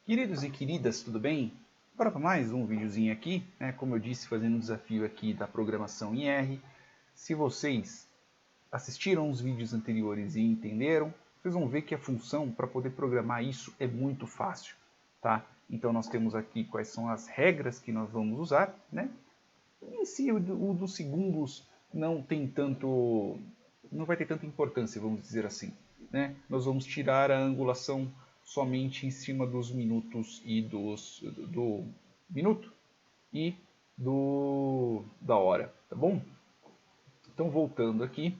Queridos e queridas, tudo bem? Bora para mais um videozinho aqui, né? Como eu disse, fazendo um desafio aqui da programação em R. Se vocês assistiram os vídeos anteriores e entenderam, vocês vão ver que a função para poder programar isso é muito fácil, tá? Então nós temos aqui quais são as regras que nós vamos usar, né? Em si, o dos segundos não tem tanto, não vai ter tanta importância, vamos dizer assim, né? Nós vamos tirar a angulação somente em cima dos minutos e do minuto e da hora, tá bom? Então voltando aqui,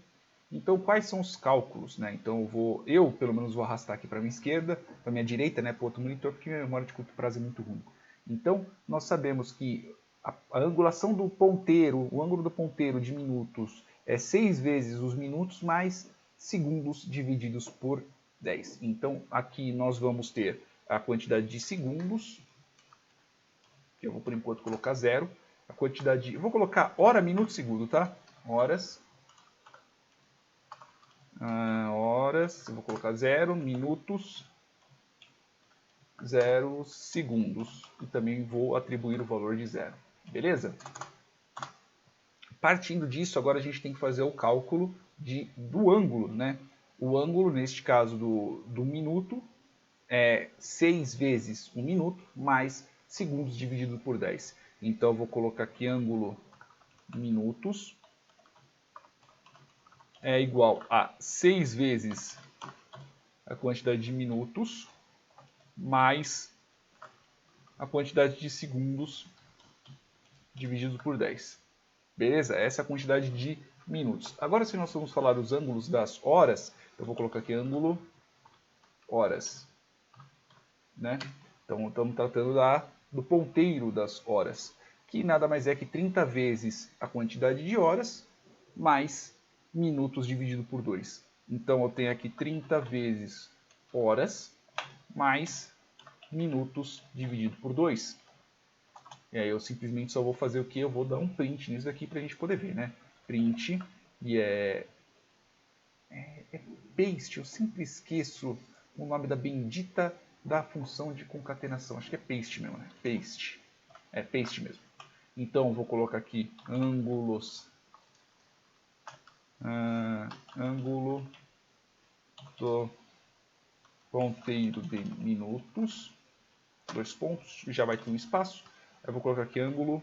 então quais são os cálculos, né? Então eu pelo menos vou arrastar aqui para minha esquerda, para minha direita, né, para o outro monitor, porque minha memória de curto prazo é muito ruim. Então nós sabemos que a angulação do ponteiro, o ângulo do ponteiro de minutos é 6 vezes os minutos mais segundos divididos por 10. Então aqui nós vamos ter a quantidade de segundos, que eu vou por enquanto colocar 0, a quantidade eu vou colocar hora, minuto, segundo, tá? Horas, eu vou colocar 0, minutos, 0 segundos. E também vou atribuir o valor de 0. Beleza? Partindo disso, agora a gente tem que fazer o cálculo do ângulo, né? O ângulo, neste caso do minuto, é 6 vezes 1 minuto, mais segundos dividido por 10. Então, eu vou colocar aqui ângulo minutos é igual a 6 vezes a quantidade de minutos, mais a quantidade de segundos dividido por 10. Beleza? Essa é a quantidade de minutos. Agora, se nós formos falar os ângulos das horas, eu vou colocar aqui ângulo horas, né? Então, estamos tratando do ponteiro das horas, que nada mais é que 30 vezes a quantidade de horas, mais minutos dividido por 2. Então, eu tenho aqui 30 vezes horas, mais minutos dividido por 2. E aí eu simplesmente só vou fazer o que? Eu vou dar um print nisso daqui para a gente poder ver, né? Print, e é paste, eu sempre esqueço o nome da bendita da função de concatenação. Acho que é paste mesmo, né? Paste. É paste mesmo. Então, vou colocar aqui ângulos. Ângulo do ponteiro de minutos. 2 pontos. Já vai ter um espaço. Eu vou colocar aqui ângulo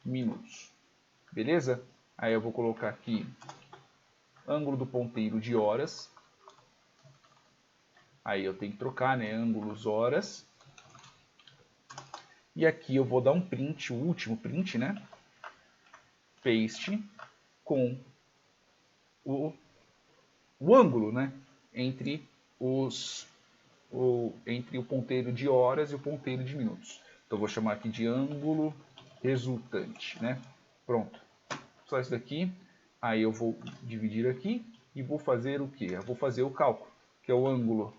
minutos. Beleza? Aí eu vou colocar aqui ângulo do ponteiro de horas. Aí eu tenho que trocar, né? Ângulos horas. E aqui eu vou dar um print, o último print, né? Paste com o ângulo, né? Entre o ponteiro de horas e o ponteiro de minutos. Então eu vou chamar aqui de ângulo resultante, né? Pronto. Só isso daqui. Aí eu vou dividir aqui e vou fazer o quê? Eu vou fazer o cálculo, que é o ângulo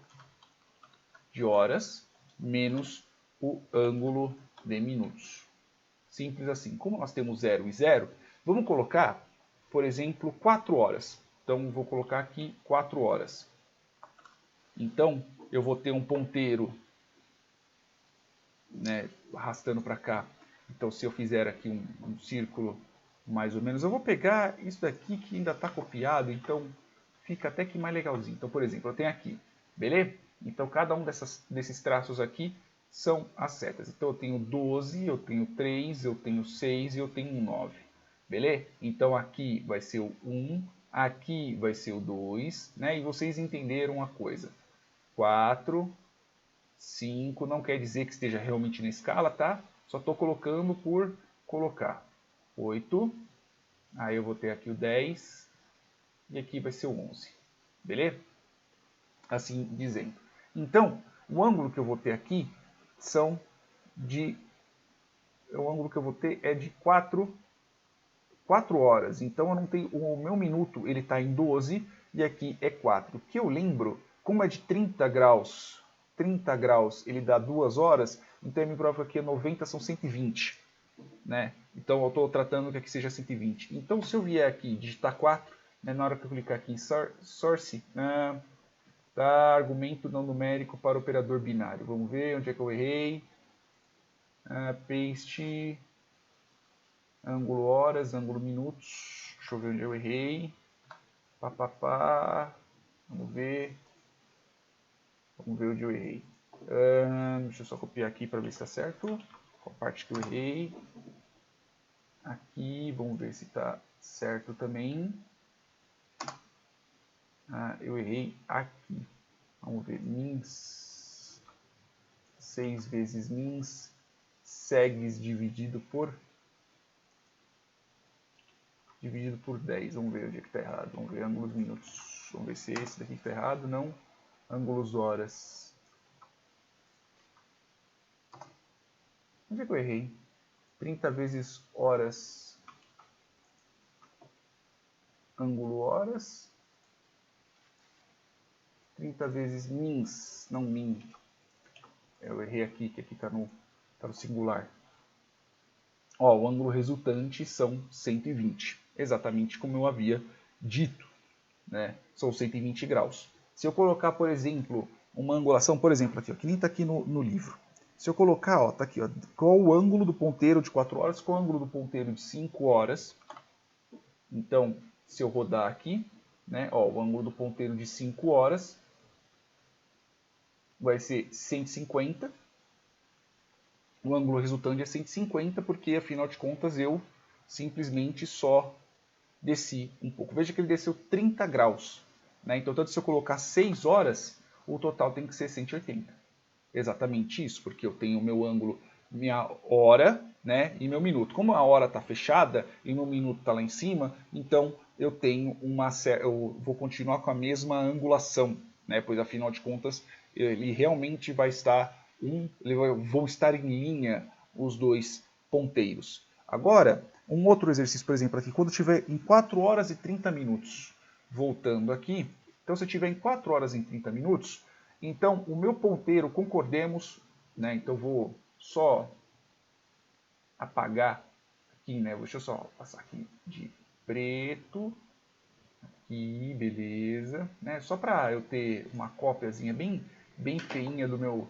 de horas menos o ângulo de minutos. Simples assim. Como nós temos 0 e 0, vamos colocar, por exemplo, 4 horas. Então, vou colocar aqui 4 horas. Então, eu vou ter um ponteiro, né, arrastando para cá. Então, se eu fizer aqui um círculo, mais ou menos, eu vou pegar isso daqui que ainda está copiado, então fica até que mais legalzinho. Então, por exemplo, eu tenho aqui, beleza? Então, cada um desses traços aqui são as setas. Então, eu tenho 12, eu tenho 3, eu tenho 6 e eu tenho 9. Beleza? Então, aqui vai ser o 1, aqui vai ser o 2, né? E vocês entenderam a coisa. 4, 5, não quer dizer que esteja realmente na escala, tá? Só estou colocando por colocar. 8, aí eu vou ter aqui o 10, e aqui vai ser o 11. Beleza? Assim dizendo. Então, o ângulo que eu vou ter aqui o ângulo que eu vou ter é de 4 horas. Então, eu não tenho, o meu minuto ele está em 12 e aqui é 4. O que eu lembro, como é de 30 graus ele dá 2 horas, então eu me provo que aqui é 90, são 120. Né? Então, eu estou tratando que aqui seja 120. Então, se eu vier aqui digitar 4, né, na hora que eu clicar aqui em Source, Tá, argumento não numérico para operador binário. Vamos ver onde é que eu errei. Paste, ângulo horas, ângulo minutos. Deixa eu ver onde eu errei. Vamos ver. Vamos ver onde eu errei. Deixa eu só copiar aqui para ver se está certo. Qual parte que eu errei. Aqui, vamos ver se está certo também. Eu errei aqui. Vamos ver, mins 6 vezes mins segs dividido por 10. Vamos ver onde é que está errado. Vamos ver ângulos minutos. Vamos ver se esse daqui está errado. Não. Ângulos horas. Onde é que eu errei? 30 vezes horas. Ângulo horas. 30 vezes mins. Não min. Eu errei aqui, que aqui está no singular. Ó, o ângulo resultante são 120. Exatamente como eu havia dito. Né? São 120 graus. Se eu colocar, por exemplo, uma angulação, por exemplo, aqui, ó, que nem está aqui no livro. Se eu colocar, ó, tá aqui, ó, qual o ângulo do ponteiro de 4 horas, qual o ângulo do ponteiro de 5 horas. Então, se eu rodar aqui, né, ó, o ângulo do ponteiro de 5 horas vai ser 150. O ângulo resultante é 150, porque, afinal de contas, eu simplesmente só desci um pouco. Veja que ele desceu 30 graus. Né? Então, tanto se eu colocar 6 horas, o total tem que ser 180. Exatamente isso, porque eu tenho meu ângulo, minha hora, né, e meu minuto. Como a hora está fechada e meu minuto está lá em cima, então eu tenho eu vou continuar com a mesma angulação, né, pois afinal de contas ele realmente vai estar vão estar em linha os dois ponteiros. Agora, um outro exercício, por exemplo, aqui, quando estiver em 4 horas e 30 minutos, voltando aqui, então se eu estiver em 4 horas e 30 minutos, então o meu ponteiro, concordemos, né, então eu vou só apagar aqui, né, deixa eu só passar aqui de preto, aqui, beleza, né, só para eu ter uma cópiazinha bem feinha do meu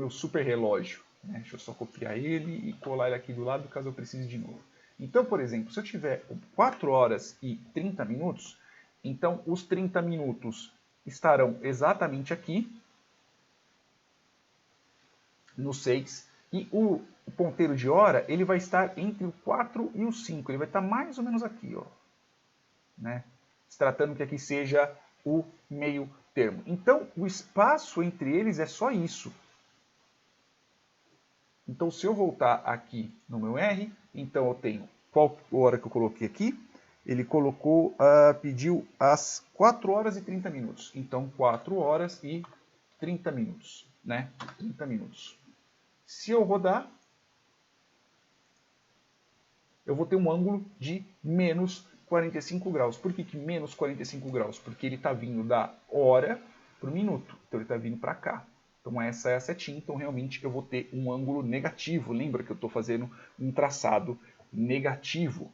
super relógio. Né? Deixa eu só copiar ele e colar ele aqui do lado caso eu precise de novo. Então, por exemplo, se eu tiver 4 horas e 30 minutos, então os 30 minutos estarão exatamente aqui, no 6, e o ponteiro de hora ele vai estar entre o 4 e o 5, ele vai estar mais ou menos aqui, ó, né? Se tratando que aqui seja o meio termo. Então, o espaço entre eles é só isso. Então, se eu voltar aqui no meu R, então eu tenho qual hora que eu coloquei aqui? Ele colocou, pediu às 4 horas e 30 minutos. Então, 4 horas e 30 minutos, né? 30 minutos. Se eu rodar, eu vou ter um ângulo de menos 45 graus. Por que menos 45 graus? Porque ele está vindo da hora para o minuto. Então, ele está vindo para cá. Então, essa é a setinha. Então, realmente, eu vou ter um ângulo negativo. Lembra que eu estou fazendo um traçado negativo.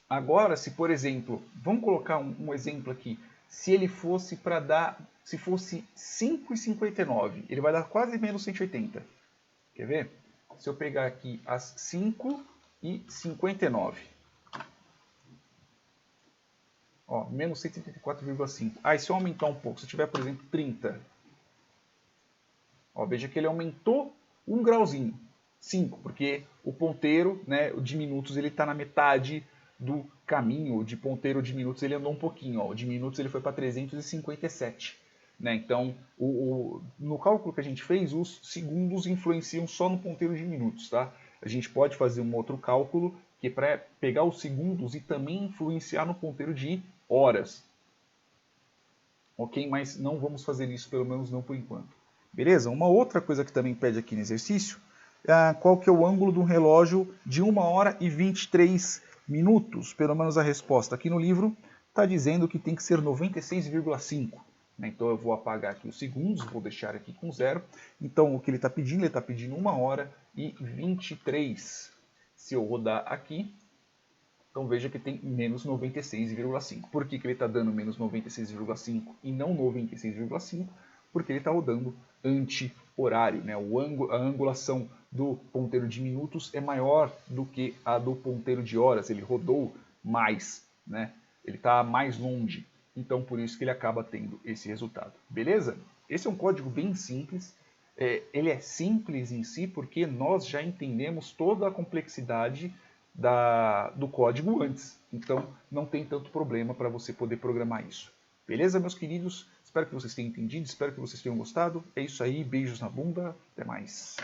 Agora, se por exemplo, vamos colocar um exemplo aqui. Se ele fosse para dar, se fosse 5,59, ele vai dar quase menos 180. Quer ver? Se eu pegar aqui as 5,59. Ó, menos 184,5. E se eu aumentar um pouco, se eu tiver, por exemplo, 30. Ó, veja que ele aumentou um grauzinho. 5, porque o ponteiro, né, de minutos, ele está na metade do caminho. O de ponteiro de minutos ele andou um pouquinho. Ó. O de minutos ele foi para 357. Né? Então, no cálculo que a gente fez, os segundos influenciam só no ponteiro de minutos. Tá? A gente pode fazer um outro cálculo que é para pegar os segundos e também influenciar no ponteiro de horas. Ok? Mas não vamos fazer isso, pelo menos não por enquanto. Beleza? Uma outra coisa que também pede aqui no exercício é qual que é o ângulo do relógio de 1 hora e 23 minutos. Pelo menos a resposta aqui no livro está dizendo que tem que ser 96,5. Então eu vou apagar aqui os segundos, vou deixar aqui com 0. Então o que ele está pedindo? Ele está pedindo 1 hora e 23. Se eu rodar aqui, Então veja que tem menos 96,5. Por que ele está dando menos 96,5 e não 96,5? Porque ele está rodando anti-horário. Né? A angulação do ponteiro de minutos é maior do que a do ponteiro de horas. Ele rodou mais, né? Ele está mais longe. Então por isso que ele acaba tendo esse resultado. Beleza? Esse é um código bem simples. Ele é simples em si porque nós já entendemos toda a complexidade do código antes. Então não tem tanto problema para você poder programar isso. Beleza, meus queridos? Espero que vocês tenham entendido, espero que vocês tenham gostado. É isso aí, beijos na bunda, até mais.